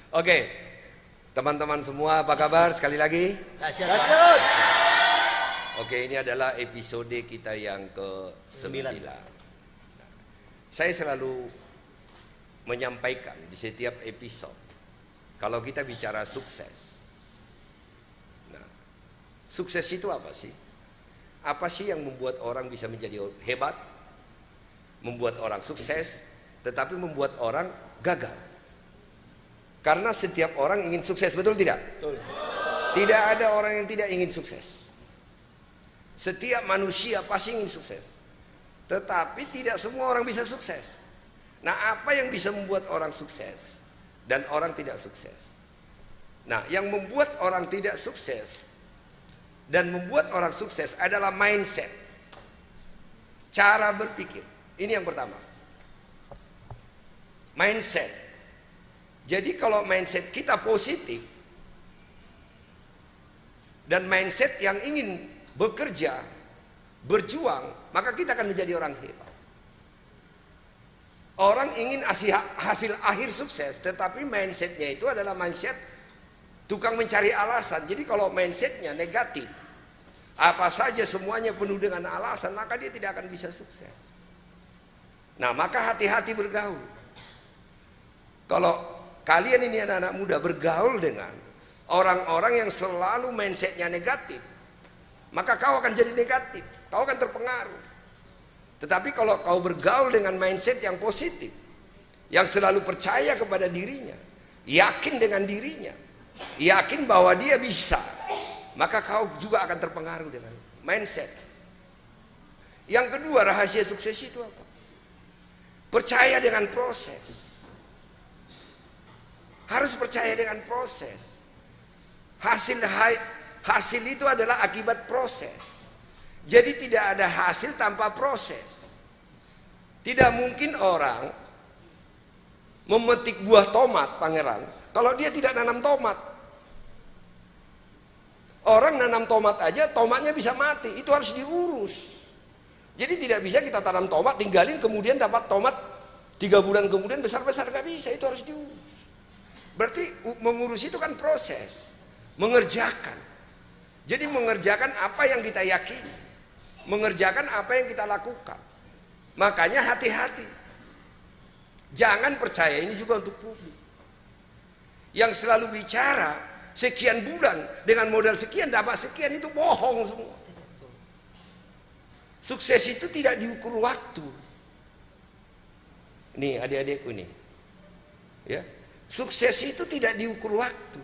Oke, teman-teman semua apa kabar sekali lagi? Dahsyat. Oke, ini adalah episode kita yang ke-9. Saya selalu menyampaikan di setiap episode, kalau kita bicara sukses. Nah, sukses itu apa sih? Apa sih yang membuat orang bisa menjadi hebat? Membuat orang sukses, tetapi membuat orang gagal. Karena setiap orang ingin sukses, betul tidak? Betul. Tidak ada orang yang tidak ingin sukses. Setiap manusia pasti ingin sukses. Tetapi tidak semua orang bisa sukses. Nah, apa yang bisa membuat orang sukses dan orang tidak sukses? Nah, yang membuat orang tidak sukses dan membuat orang sukses adalah mindset. Cara berpikir. Ini yang pertama. Mindset. Jadi kalau mindset kita positif dan mindset yang ingin bekerja, berjuang, maka kita akan menjadi orang hebat. Orang ingin hasil akhir sukses, tetapi mindsetnya itu adalah mindset tukang mencari alasan. Jadi kalau mindsetnya negatif, apa saja semuanya penuh dengan alasan, maka dia tidak akan bisa sukses. Nah, maka hati-hati bergaul. Kalau kalian ini anak-anak muda bergaul dengan orang-orang yang selalu mindsetnya negatif, maka kau akan jadi negatif, kau akan terpengaruh. Tetapi kalau kau bergaul dengan mindset yang positif, yang selalu percaya kepada dirinya, yakin dengan dirinya, yakin bahwa dia bisa, maka kau juga akan terpengaruh dengan mindset. Yang kedua, rahasia sukses itu apa? Percaya dengan proses. Harus percaya dengan proses. Hasil itu adalah akibat proses. Jadi tidak ada hasil tanpa proses. Tidak mungkin orang memetik buah tomat, pangeran, kalau dia tidak nanam tomat. Orang nanam tomat aja, tomatnya bisa mati. Itu harus diurus. Jadi tidak bisa kita tanam tomat, tinggalin kemudian dapat tomat 3 bulan kemudian besar-besar, gak bisa. Itu harus diurus. Berarti mengurus itu kan proses, mengerjakan. Jadi mengerjakan apa yang kita yakini, mengerjakan apa yang kita lakukan. Makanya hati-hati. Jangan percaya, ini juga untuk publik. Yang selalu bicara sekian bulan dengan modal sekian dapat sekian, itu bohong semua. Sukses itu tidak diukur waktu. Nih adik-adikku nih, ya, sukses itu tidak diukur waktu.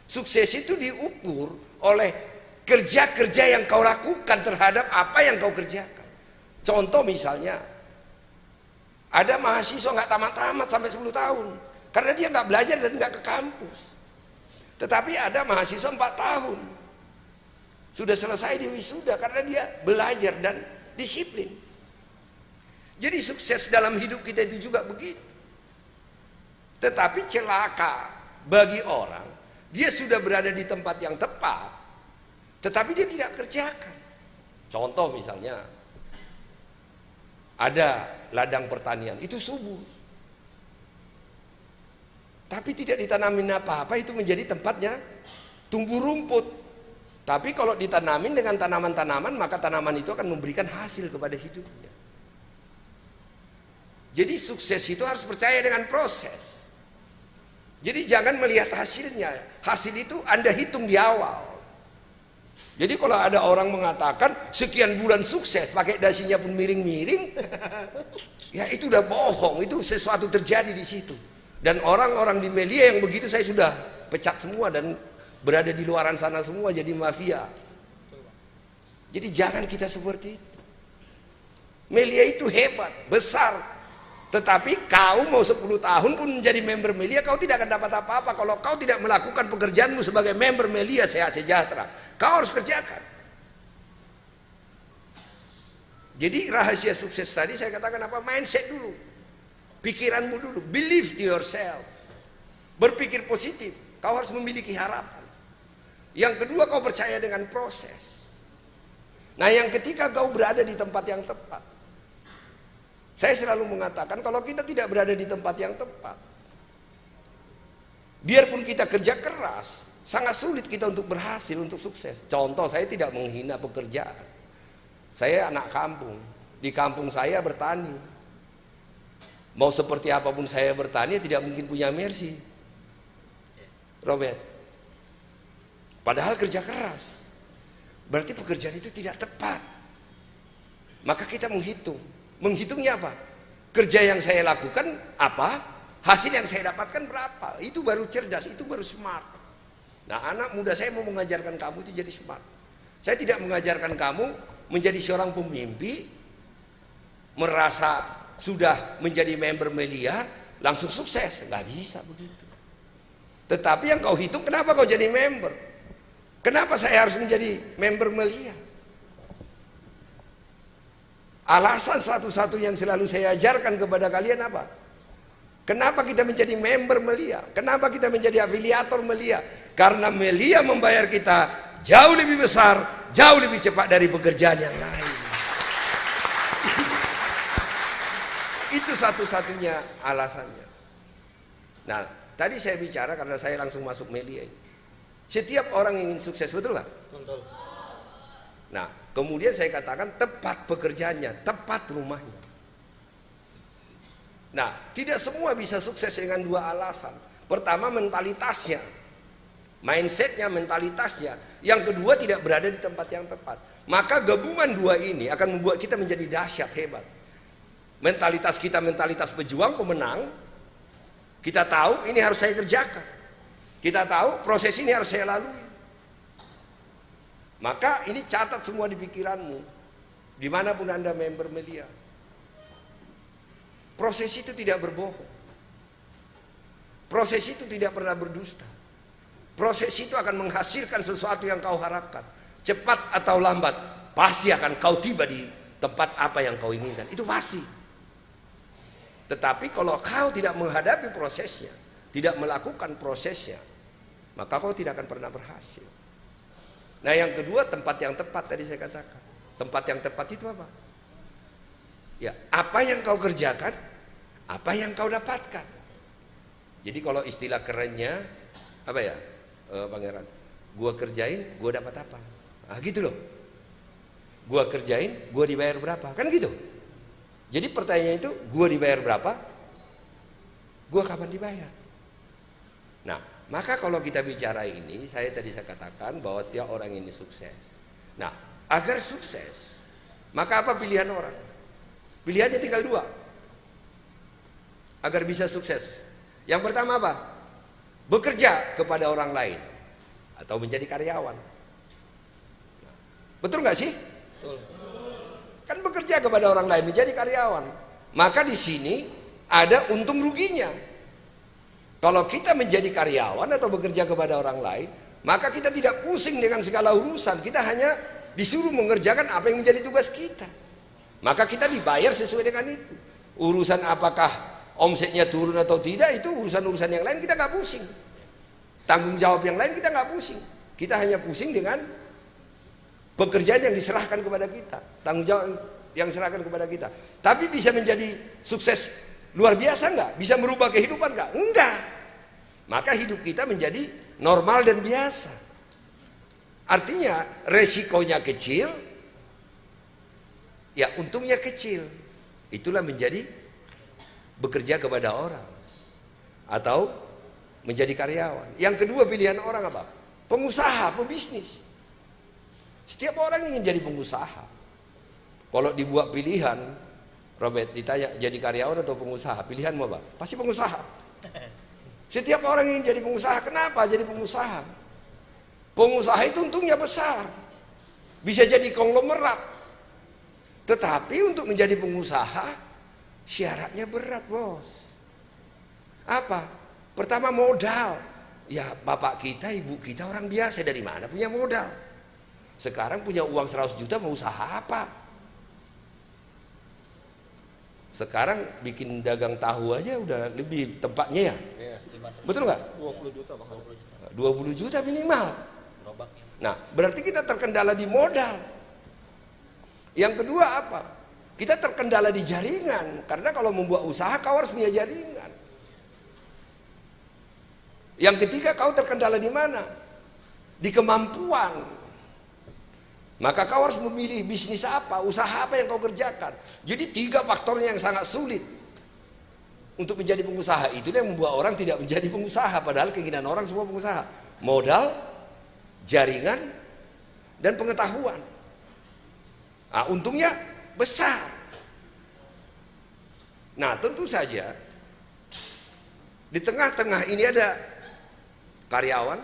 Sukses itu diukur oleh kerja-kerja yang kau lakukan terhadap apa yang kau kerjakan. Contoh misalnya, ada mahasiswa nggak tamat-tamat sampai 10 tahun karena dia nggak belajar dan nggak ke kampus. Tetapi ada mahasiswa 4 tahun sudah selesai di wisuda karena dia belajar dan disiplin. Jadi sukses dalam hidup kita itu juga begitu. Tetapi celaka bagi orang, dia sudah berada di tempat yang tepat, tetapi dia tidak kerjakan. Contoh misalnya, ada ladang pertanian, itu subur, tapi tidak ditanamin apa-apa, itu menjadi tempatnya tumbuh rumput. Tapi kalau ditanamin dengan tanaman-tanaman, maka tanaman itu akan memberikan hasil kepada hidupnya. Jadi sukses itu harus percaya dengan proses. Jadi jangan melihat hasilnya. Hasil itu Anda hitung di awal. Jadi kalau ada orang mengatakan sekian bulan sukses, pakai dasinya pun miring-miring, ya itu udah bohong. Itu sesuatu terjadi di situ. Dan orang-orang di media yang begitu saya sudah pecat semua dan berada di luaran sana semua jadi mafia. Jadi jangan kita seperti itu. Melia itu hebat, besar. Tetapi kau mau 10 tahun pun menjadi member Melia, kau tidak akan dapat apa-apa kalau kau tidak melakukan pekerjaanmu sebagai member Melia Sehat Sejahtera. Kau harus kerjakan. Jadi rahasia sukses tadi saya katakan apa? Mindset dulu. Pikiranmu dulu. Believe to yourself. Berpikir positif. Kau harus memiliki harapan. Yang kedua, kau percaya dengan proses. Nah, yang ketiga, kau berada di tempat yang tepat. Saya selalu mengatakan kalau kita tidak berada di tempat yang tepat, Biarpun kita kerja keras, sangat sulit kita untuk berhasil, untuk sukses. Contoh, saya tidak menghina pekerjaan. Saya anak kampung. Di kampung saya bertani. Mau seperti apapun saya bertani, tidak mungkin punya Mercy, Robert. Padahal kerja keras. Berarti pekerjaan itu tidak tepat. Maka kita menghitung. Menghitungnya apa? Kerja yang saya lakukan apa? Hasil yang saya dapatkan berapa? Itu baru cerdas, itu baru smart. Nah, anak muda saya mau mengajarkan kamu itu jadi smart. Saya tidak mengajarkan kamu menjadi seorang pemimpi, merasa sudah menjadi member Melia langsung sukses. Nggak bisa begitu. Tetapi yang kau hitung, kenapa kau jadi member? Kenapa saya harus menjadi member Melia? Alasan satu-satu yang selalu saya ajarkan kepada kalian apa? Kenapa kita menjadi member Melia? Kenapa kita menjadi afiliator Melia? Karena Melia membayar kita jauh lebih besar, jauh lebih cepat dari pekerjaan yang lain. Itu satu-satunya alasannya. Nah, tadi saya bicara karena saya langsung masuk Melia. Setiap orang ingin sukses, betul nggak? Betul. Nah, kemudian saya katakan tepat pekerjaannya, tepat rumahnya. Nah, tidak semua bisa sukses dengan dua alasan. Pertama, mentalitasnya, mindsetnya, mentalitasnya. Yang kedua, tidak berada di tempat yang tepat. Maka gabungan dua ini akan membuat kita menjadi dahsyat, hebat. Mentalitas kita mentalitas pejuang, pemenang. Kita tahu ini harus saya kerjakan. Kita tahu proses ini harus saya lalui. Maka ini catat semua di pikiranmu, dimanapun Anda member Melia. Proses itu tidak berbohong. Proses itu tidak pernah berdusta. Proses itu akan menghasilkan sesuatu yang kau harapkan. Cepat atau lambat, pasti akan kau tiba di tempat apa yang kau inginkan. Itu pasti. Tetapi kalau kau tidak menghadapi prosesnya, tidak melakukan prosesnya, maka kau tidak akan pernah berhasil. Nah, yang kedua, tempat yang tepat tadi saya katakan. Tempat yang tepat itu apa? Ya, apa yang kau kerjakan, apa yang kau dapatkan. Jadi kalau istilah kerennya apa ya, Pangeran? Gua kerjain, gua dapat apa? Ah, gitu loh. Gua kerjain, gua dibayar berapa? Kan gitu. Jadi pertanyaannya itu, gua dibayar berapa? Gua kapan dibayar? Nah, maka kalau kita bicara ini, saya katakan bahwa setiap orang ini sukses. Nah, agar sukses, maka apa pilihan orang? Pilihannya tinggal dua agar bisa sukses. Yang pertama apa? Bekerja kepada orang lain atau menjadi karyawan. Betul nggak sih? Betul. Kan bekerja kepada orang lain, menjadi karyawan. Maka di sini ada untung ruginya. Kalau kita menjadi karyawan atau bekerja kepada orang lain, maka kita tidak pusing dengan segala urusan. Kita hanya disuruh mengerjakan apa yang menjadi tugas kita. Maka kita dibayar sesuai dengan itu. Urusan apakah omsetnya turun atau tidak, itu urusan-urusan yang lain kita nggak pusing. Tanggung jawab yang lain kita nggak pusing. Kita hanya pusing dengan pekerjaan yang diserahkan kepada kita, tanggung jawab yang diserahkan kepada kita. Tapi bisa menjadi sukses luar biasa nggak? Bisa merubah kehidupan nggak? Enggak. Maka hidup kita menjadi normal dan biasa. Artinya resikonya kecil, ya untungnya kecil. Itulah menjadi bekerja kepada orang atau menjadi karyawan. Yang kedua pilihan orang apa? Pengusaha, pebisnis. Setiap orang ingin jadi pengusaha. Kalau dibuat pilihan, Robert ditanya jadi karyawan atau pengusaha, pilihanmu apa? Pasti pengusaha. Setiap orang ingin jadi pengusaha. Kenapa jadi pengusaha? Pengusaha itu untungnya besar, bisa jadi konglomerat. Tetapi untuk menjadi pengusaha syaratnya berat, bos. Apa? Pertama modal. Ya bapak kita, ibu kita orang biasa, dari mana punya modal? Sekarang punya uang 100 juta mau usaha apa? Sekarang bikin dagang tahu aja udah lebih tempatnya ya. Betul nggak? 20 juta bang. 20 juta minimal. Nah, berarti kita terkendala di modal. Yang kedua apa? Kita terkendala di jaringan. Karena kalau membuat usaha kau harus punya jaringan. Yang ketiga, kau terkendala di mana? Di kemampuan. Maka kau harus memilih bisnis apa, usaha apa yang kau kerjakan. Jadi 3 faktornya yang sangat sulit untuk menjadi pengusaha. Itu yang membuat orang tidak menjadi pengusaha, padahal keinginan orang semua pengusaha. Modal, jaringan, dan pengetahuan. Nah, untungnya besar. Nah, tentu saja di tengah-tengah ini ada karyawan,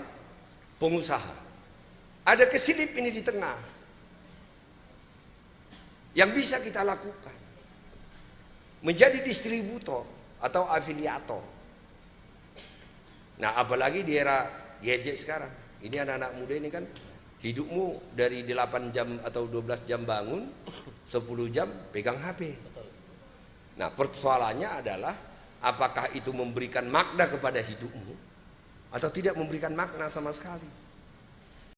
pengusaha. Ada kesilip ini di tengah yang bisa kita lakukan. Menjadi distributor atau afiliator. Nah, apalagi di era gadget sekarang. Ini anak-anak muda ini kan hidupmu dari 8 jam atau 12 jam bangun, 10 jam pegang HP. Nah, persoalannya adalah apakah itu memberikan makna kepada hidupmu atau tidak memberikan makna sama sekali.